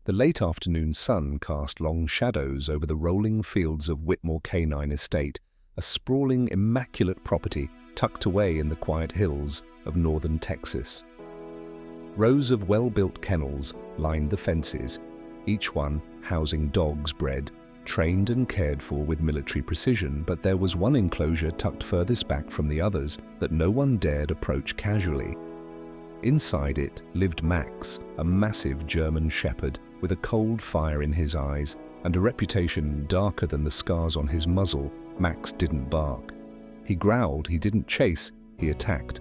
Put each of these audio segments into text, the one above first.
The late afternoon sun cast long shadows over the rolling fields of Whitmore Canine Estate, a sprawling, immaculate property tucked away in the quiet hills of northern Texas. Rows of well-built kennels lined the fences, each one housing dogs bred, trained and cared for with military precision, but there was one enclosure tucked furthest back from the others that no one dared approach casually. Inside it lived Max, a massive German shepherd with a cold fire in his eyes and a reputation darker than the scars on his muzzle. Max didn't bark. He growled, he didn't chase, he attacked.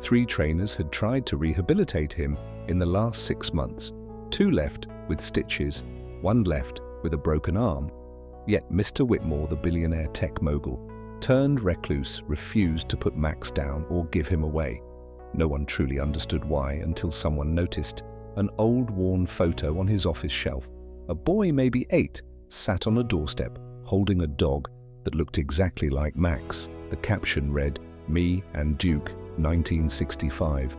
3 trainers had tried to rehabilitate him in the last 6 months. 2 left with stitches, 1 left with a broken arm. Yet Mr. Whitmore, the billionaire tech mogul, turned recluse, refused to put Max down or give him away. No one truly understood why until someone noticed an old worn photo on his office shelf. A boy, maybe 8, sat on a doorstep holding a dog that looked exactly like Max. The caption read, "Me and Duke, 1965.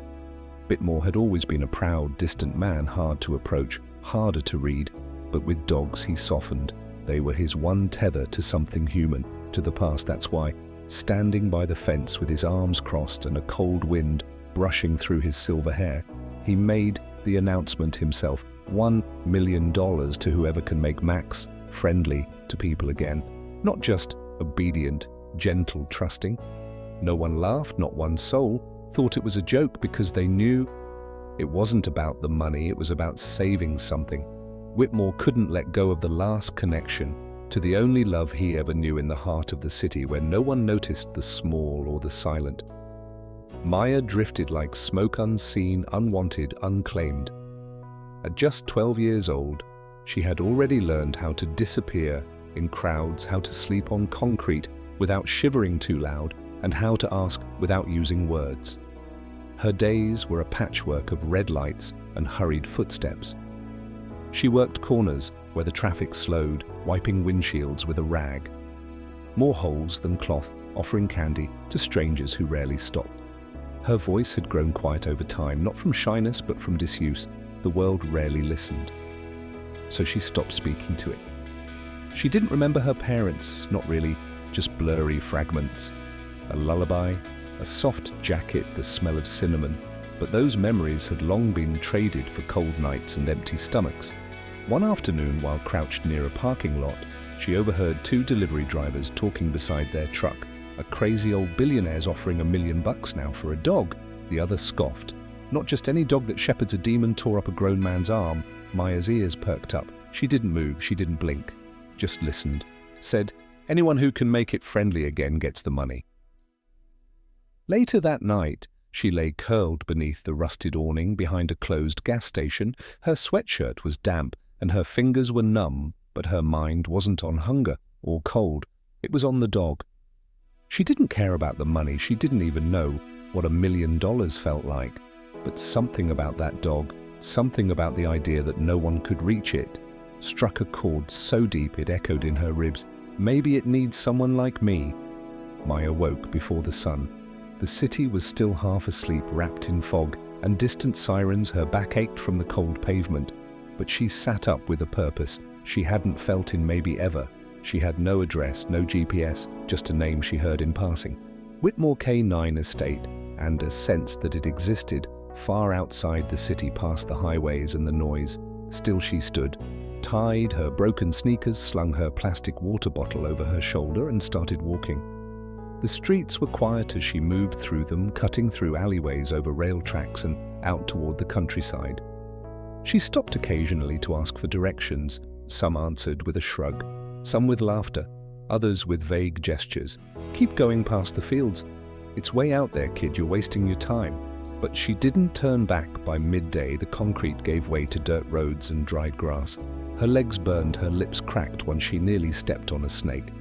Whitmore had always been a proud, distant man, hard to approach, harder to read, but with dogs he softened. They were his one tether to something human, to the past. That's why, standing by the fence with his arms crossed and a cold wind brushing through his silver hair, he made the announcement himself, $1 million to whoever can make Max friendly to people again. Not just obedient, gentle, trusting. No one laughed, not one soul thought it was a joke, because they knew it wasn't about the money, it was about saving something. Whitmore couldn't let go of the last connection to the only love he ever knew in the heart of the city, where no one noticed the small or the silent. Maya drifted like smoke, unseen, unwanted, unclaimed. At just 12 years old, she had already learned how to disappear in crowds, how to sleep on concrete without shivering too loud, and how to ask without using words. Her days were a patchwork of red lights and hurried footsteps. She worked corners where the traffic slowed, wiping windshields with a rag. More holes than cloth, offering candy to strangers who rarely stopped. Her voice had grown quiet over time, not from shyness but from disuse. The world rarely listened. So she stopped speaking to it. She didn't remember her parents, not really, just blurry fragments. A lullaby, a soft jacket, the smell of cinnamon. But those memories had long been traded for cold nights and empty stomachs. One afternoon, while crouched near a parking lot, she overheard 2 delivery drivers talking beside their truck. A crazy old billionaire's offering $1 million now for a dog. The other scoffed. Not just any dog that shepherds a demon tore up a grown man's arm. Maya's ears perked up. She didn't move, she didn't blink. Just listened. Said, anyone who can make it friendly again gets the money. Later that night, she lay curled beneath the rusted awning behind a closed gas station. Her sweatshirt was damp and her fingers were numb, but her mind wasn't on hunger or cold. It was on the dog. She didn't care about the money. She didn't even know what $1 million felt like. But something about that dog, something about the idea that no one could reach it, struck a chord so deep it echoed in her ribs. Maybe it needs someone like me. Maya woke before the sun. The city was still half asleep, wrapped in fog and distant sirens. Her back ached from the cold pavement, but she sat up with a purpose she hadn't felt in maybe ever. She had no address, no GPS, just a name she heard in passing. Whitmore Canine Estate, and a sense that it existed far outside the city, past the highways and the noise. Still she stood, tied her broken sneakers, slung her plastic water bottle over her shoulder and started walking. The streets were quiet as she moved through them, cutting through alleyways, over rail tracks and out toward the countryside. She stopped occasionally to ask for directions. Some answered with a shrug, some with laughter, others with vague gestures. Keep going past the fields. It's way out there, kid, you're wasting your time. But she didn't turn back. By midday, the concrete gave way to dirt roads and dried grass. Her legs burned, her lips cracked once she nearly stepped on a snake.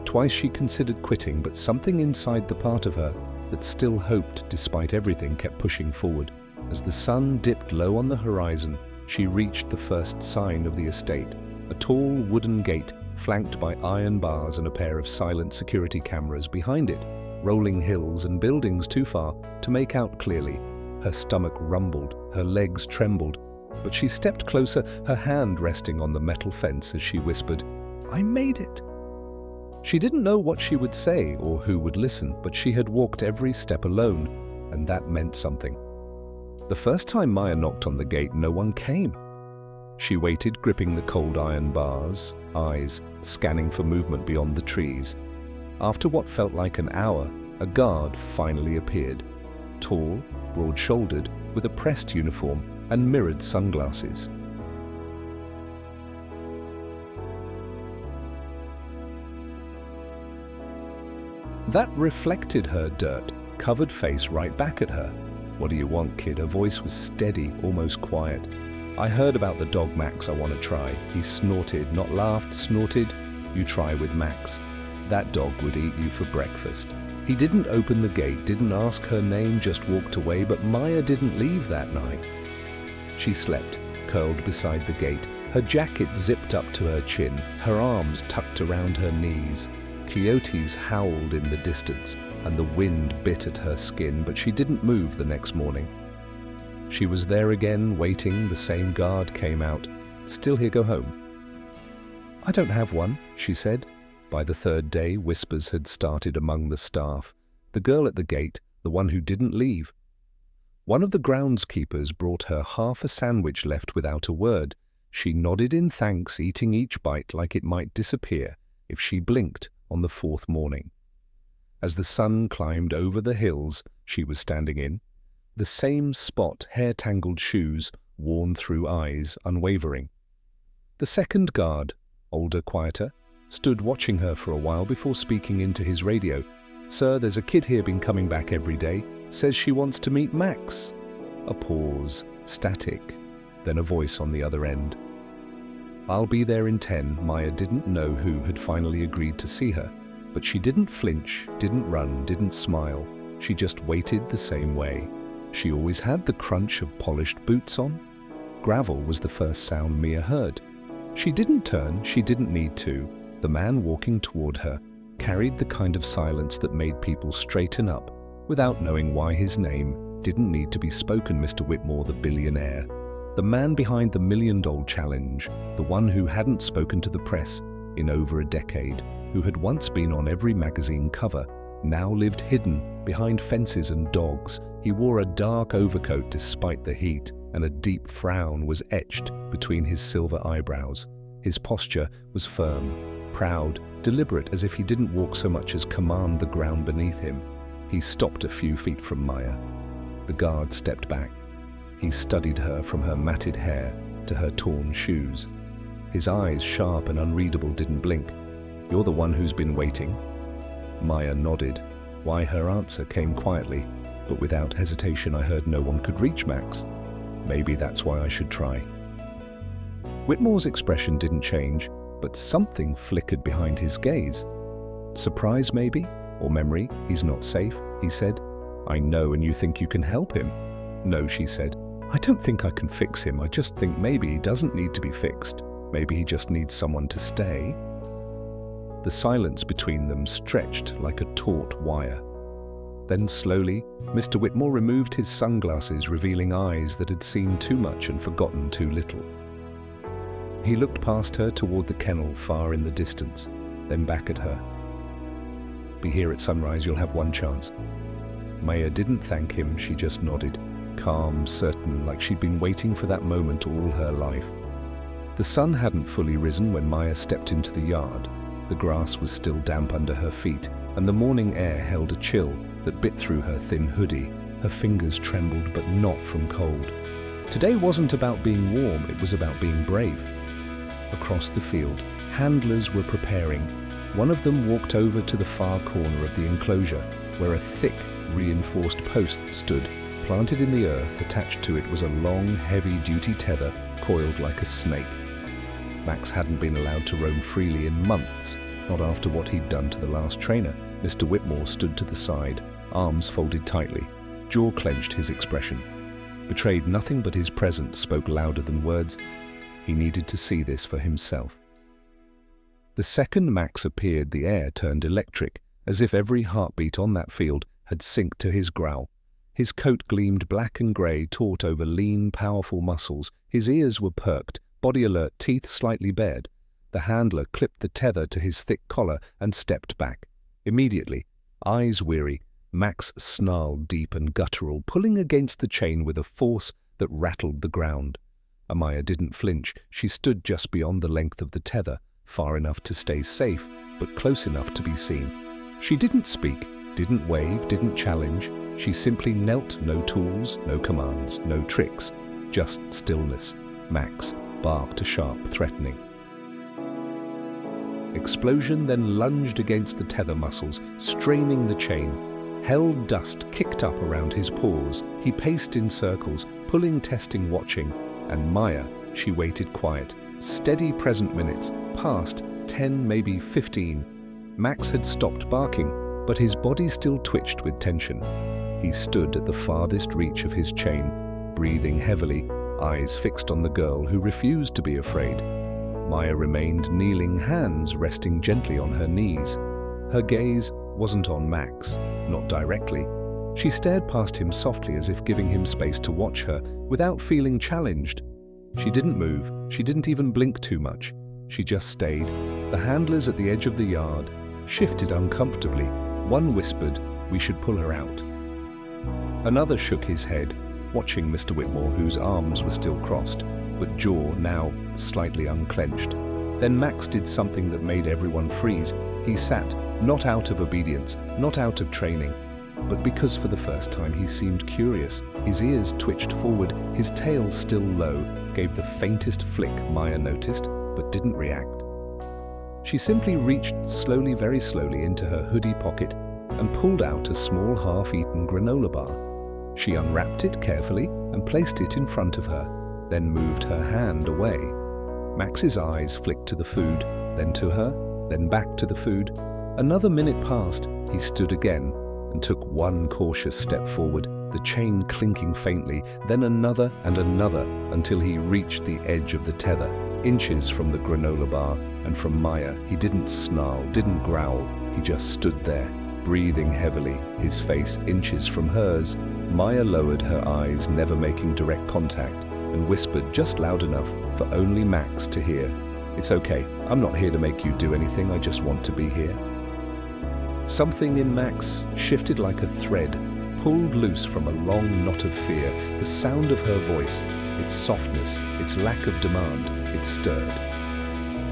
Twice she considered quitting, but something inside the part of her that still hoped despite everything kept pushing forward. As the sun dipped low on the horizon, she reached the first sign of the estate, a tall wooden gate flanked by iron bars and a pair of silent security cameras behind it. Rolling hills and buildings too far to make out clearly. Her stomach rumbled, her legs trembled. But she stepped closer, her hand resting on the metal fence as she whispered, "I made it." She didn't know what she would say or who would listen, but she had walked every step alone, and that meant something. The first time Maya knocked on the gate, no one came. She waited, gripping the cold iron bars, eyes scanning for movement beyond the trees. After what felt like an hour, a guard finally appeared. Tall, broad-shouldered, with a pressed uniform and mirrored sunglasses. That reflected her dirt-covered face right back at her. "What do you want, kid?" Her voice was steady, almost quiet. "I heard about the dog Max. I want to try." He snorted, not laughed, snorted. "You try with Max. That dog would eat you for breakfast." He didn't open the gate, didn't ask her name, just walked away, but Maya didn't leave that night. She slept, curled beside the gate, her jacket zipped up to her chin, her arms tucked around her knees. Coyotes howled in the distance, and the wind bit at her skin, but she didn't move the next morning. She was there again, waiting. The same guard came out. "Still here, go home." "I don't have one," she said. By the third day, whispers had started among the staff. The girl at the gate, the one who didn't leave. One of the groundskeepers brought her half a sandwich left without a word. She nodded in thanks, eating each bite like it might disappear if she blinked on the fourth morning. As the sun climbed over the hills she was standing in, the same spot, hair-tangled shoes, worn through eyes, unwavering. The second guard, older, quieter, stood watching her for a while before speaking into his radio. "Sir, there's a kid here been coming back every day. Says she wants to meet Max." A pause, static, then a voice on the other end. "I'll be there in 10. Maya didn't know who had finally agreed to see her, but she didn't flinch, didn't run, didn't smile. She just waited the same way. She always had the crunch of polished boots on. Gravel was the first sound Mia heard. She didn't turn, she didn't need to. The man walking toward her carried the kind of silence that made people straighten up without knowing why his name didn't need to be spoken. Mr. Whitmore, the billionaire. The man behind the $1 million challenge, the one who hadn't spoken to the press in over a decade, who had once been on every magazine cover, now lived hidden behind fences and dogs. He wore a dark overcoat despite the heat, and a deep frown was etched between his silver eyebrows. His posture was firm, proud, deliberate, as if he didn't walk so much as command the ground beneath him. He stopped a few feet from Maya. The guard stepped back. He studied her from her matted hair to her torn shoes. His eyes, sharp and unreadable, didn't blink. "You're the one who's been waiting?" Maya nodded. Why, her answer came quietly, but without hesitation. "I heard no one could reach Max. Maybe that's why I should try." Whitmore's expression didn't change, but something flickered behind his gaze. Surprise, maybe? Or memory? "He's not safe," he said. "I know, and you think you can help him?" "No," she said. "I don't think I can fix him. I just think maybe he doesn't need to be fixed. Maybe he just needs someone to stay." The silence between them stretched like a taut wire. Then slowly, Mr. Whitmore removed his sunglasses, revealing eyes that had seen too much and forgotten too little. He looked past her toward the kennel far in the distance, then back at her. "Be here at sunrise. You'll have one chance." Maya didn't thank him. She just nodded, calm, certain, like she'd been waiting for that moment all her life. The sun hadn't fully risen when Maya stepped into the yard. The grass was still damp under her feet, and the morning air held a chill that bit through her thin hoodie. Her fingers trembled, but not from cold. Today wasn't about being warm, it was about being brave. Across the field, handlers were preparing. One of them walked over to the far corner of the enclosure, where a thick, reinforced post stood. Planted in the earth, attached to it was a long, heavy-duty tether coiled like a snake. Max hadn't been allowed to roam freely in months, not after what he'd done to the last trainer. Mr. Whitmore stood to the side, arms folded tightly, jaw clenched. His expression betrayed nothing but his presence spoke louder than words. He needed to see this for himself. The second Max appeared, the air turned electric, as if every heartbeat on that field had synced to his growl. His coat gleamed black and grey, taut over lean, powerful muscles. His ears were perked, body alert, teeth slightly bared. The handler clipped the tether to his thick collar and stepped back. Immediately, eyes weary, Max snarled deep and guttural, pulling against the chain with a force that rattled the ground. Amaya didn't flinch. She stood just beyond the length of the tether, far enough to stay safe, but close enough to be seen. She didn't speak, didn't wave, didn't challenge. She simply knelt, no tools, no commands, no tricks, just stillness. Max barked sharp, threatening. Explosion then lunged against the tether muscles, straining the chain. Hell dust kicked up around his paws. He paced in circles, pulling, testing, watching. And Maya, she waited quiet. Steady present minutes, past 10, maybe 15. Max had stopped barking, but his body still twitched with tension. He stood at the farthest reach of his chain, breathing heavily, eyes fixed on the girl who refused to be afraid. Maya remained kneeling, hands resting gently on her knees. Her gaze wasn't on Max, not directly. She stared past him softly, as if giving him space to watch her, without feeling challenged. She didn't move, she didn't even blink too much. She just stayed. The handlers at the edge of the yard shifted uncomfortably. One whispered, "We should pull her out." Another shook his head, watching Mr. Whitmore, whose arms were still crossed, but jaw now slightly unclenched. Then Max did something that made everyone freeze. He sat, not out of obedience, not out of training, but because for the first time he seemed curious. His ears twitched forward, his tail still low, gave the faintest flick Maya noticed, but didn't react. She simply reached slowly, very slowly, into her hoodie pocket and pulled out a small half-eaten granola bar. She unwrapped it carefully and placed it in front of her, then moved her hand away. Max's eyes flicked to the food, then to her, then back to the food. Another minute passed. He stood again and took one cautious step forward, the chain clinking faintly, then another and another, until he reached the edge of the tether, inches from the granola bar and from Maya. He didn't snarl, didn't growl. He just stood there, breathing heavily, his face inches from hers. Maya lowered her eyes, never making direct contact, and whispered just loud enough for only Max to hear, "It's okay. I'm not here to make you do anything. I just want to be here." Something in Max shifted like a thread, pulled loose from a long knot of fear. The sound of her voice, its softness, its lack of demand, it stirred.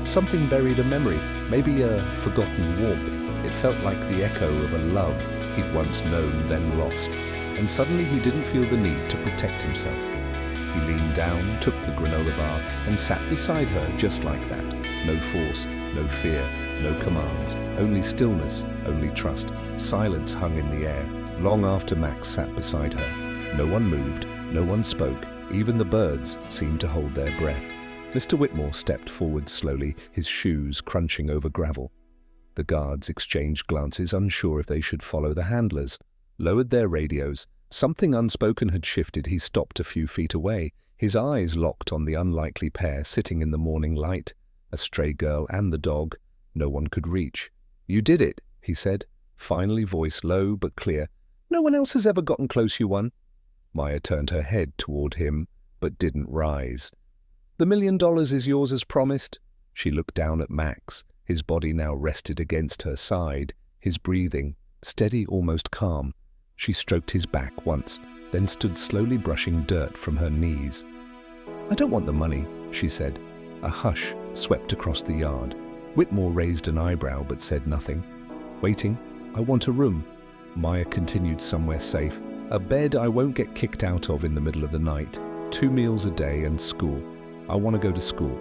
Something buried a memory, maybe a forgotten warmth. It felt like the echo of a love he'd once known, then lost. And suddenly he didn't feel the need to protect himself. He leaned down, took the granola bar, and sat beside her just like that. No force, no fear, no commands, only stillness, only trust. Silence hung in the air, long after Max sat beside her. No one moved, no one spoke, even the birds seemed to hold their breath. Mr. Whitmore stepped forward slowly, his shoes crunching over gravel. The guards exchanged glances, unsure if they should follow the handlers, lowered their radios. Something unspoken had shifted. He stopped a few feet away, his eyes locked on the unlikely pair sitting in the morning light, a stray girl and the dog no one could reach. "You did it," he said, finally, voice low but clear. "No one else has ever gotten close, you won." Maya turned her head toward him, but didn't rise. "The $1 million is yours as promised." She looked down at Max. His body now rested against her side, his breathing steady, almost calm. She stroked his back once, then stood slowly brushing dirt from her knees. "I don't want the money," she said. A hush swept across the yard. Whitmore raised an eyebrow but said nothing. "Waiting, I want a room." Maya continued, "Somewhere safe. A bed I won't get kicked out of in the middle of the night. 2 meals a day and school. I want to go to school."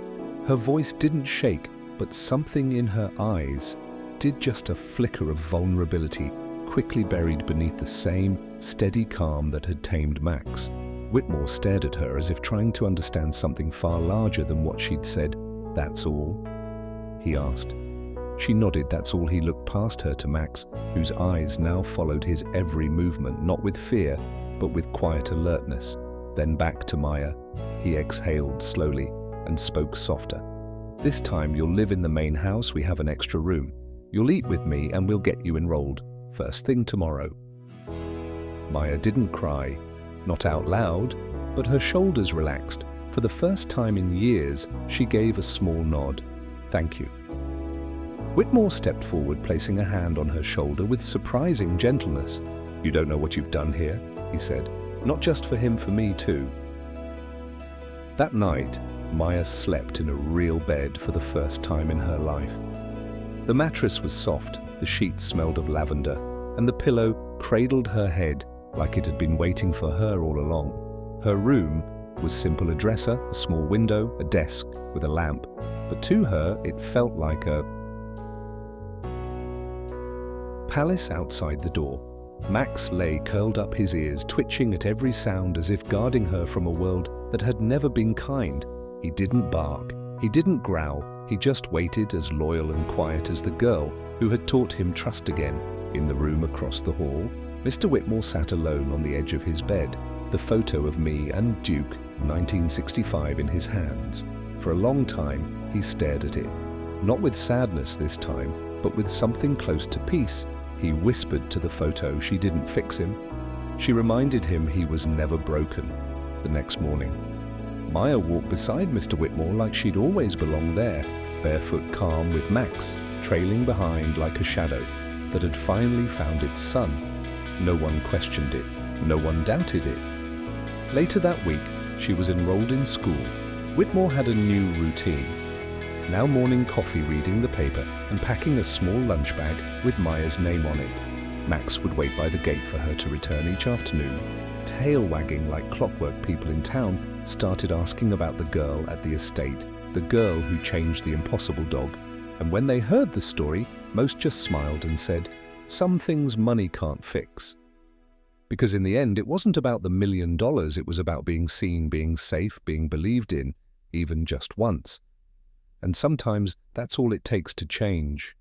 Her voice didn't shake, but something in her eyes did, just a flicker of vulnerability, quickly buried beneath the same steady calm that had tamed Max. Whitmore stared at her as if trying to understand something far larger than what she'd said. "That's all?" he asked. She nodded. That's all. He looked past her to Max, whose eyes now followed his every movement, not with fear, but with quiet alertness. Then back to Maya. He exhaled slowly and spoke softer. "This time you'll live in the main house. We have an extra room. You'll eat with me and we'll get you enrolled first thing tomorrow." Maya didn't cry, not out loud, but her shoulders relaxed. For the first time in years, she gave a small nod. "Thank you." Whitmore stepped forward, placing a hand on her shoulder with surprising gentleness. "You don't know what you've done here," he said. "Not just for him, for me too." That night, Maya slept in a real bed for the first time in her life. The mattress was soft, the sheets smelled of lavender, and the pillow cradled her head like it had been waiting for her all along. Her room was simple: a dresser, a small window, a desk with a lamp, but to her it felt like a palace outside the door. Max lay curled up, his ears twitching at every sound as if guarding her from a world that had never been kind. He didn't bark, he didn't growl, he just waited, as loyal and quiet as the girl who had taught him trust again. In the room across the hall, Mr. Whitmore sat alone on the edge of his bed, the photo of me and Duke, 1965, in his hands. For a long time, he stared at it, not with sadness this time, but with something close to peace. He whispered to the photo she didn't fix him. She reminded him he was never broken. The next morning, Maya walked beside Mr. Whitmore like she'd always belonged there, barefoot, calm, with Max trailing behind like a shadow that had finally found its son. No one questioned it, no one doubted it. Later that week, she was enrolled in school. Whitmore had a new routine. Now morning coffee, reading the paper, and packing a small lunch bag with Maya's name on it. Max would wait by the gate for her to return each afternoon. Tail wagging like clockwork, people in town started asking about the girl at the estate, the girl who changed the impossible dog. And when they heard the story, most just smiled and said, "Some things money can't fix." Because in the end, it wasn't about the $1 million, it was about being seen, being safe, being believed in, even just once. And sometimes that's all it takes to change.